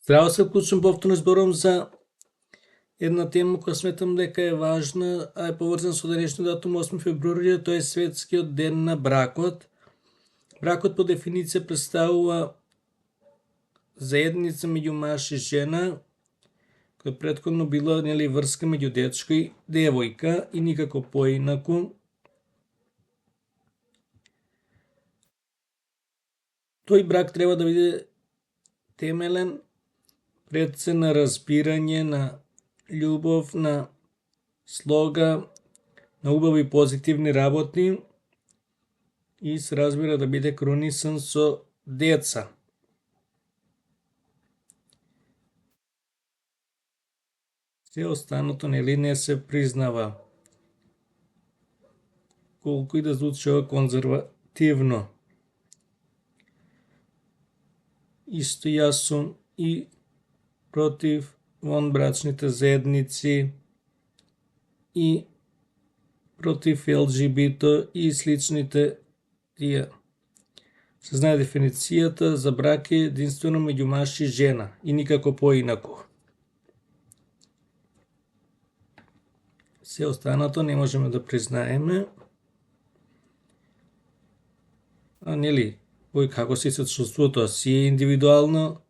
Здраво, се вклучувам повторно зборувам за една тема која сметам дека е важна, а е поврзана со денешниот датум 8 февруари, тоа е светскиот ден на бракот. Бракот по дефиниција представува заедница меѓу маж и жена, која претходно била врска меѓу дечко и девојка и никако поинаку. Тој брак треба да биде темелен пред се на разбирање, на љубов, на слога, на убави позитивни работи и се разбира да биде кронисан со деца. Се останато не се признава. Колку и да звучи ова конзервативно. Исто јас сум и против вонбрачните заедници и против ЛГБТ и сличните тие. Се знае дефиницијата за брак е единствено меѓу маж и жена и никако поинаку. Се останато не можеме да признаеме. Кој како си се чувствува, тоа си е индивидуално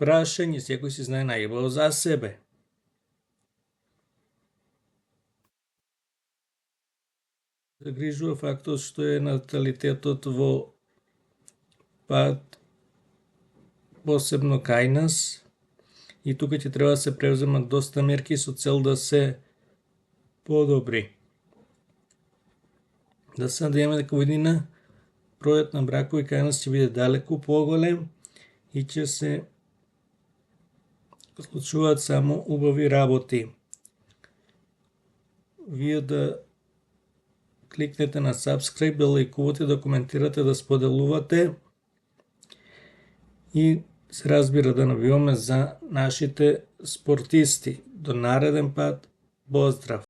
прашање, секој си знае најубаво за себе. Загрижува фактот што е наталитетот во пад, посебно кај нас, и тука ќе треба да се преземат доста мерки со цел да се подобри. Да се надеваме дека во иднина бројот на бракови кај нас ќе биде далеку поголем и ќе се случуваат само убави работи. Вие да кликнете на subscribe, да лајкувате, да коментирате, да споделувате и се разбира да навиваме за нашите спортисти. До нареден пат, поздрав!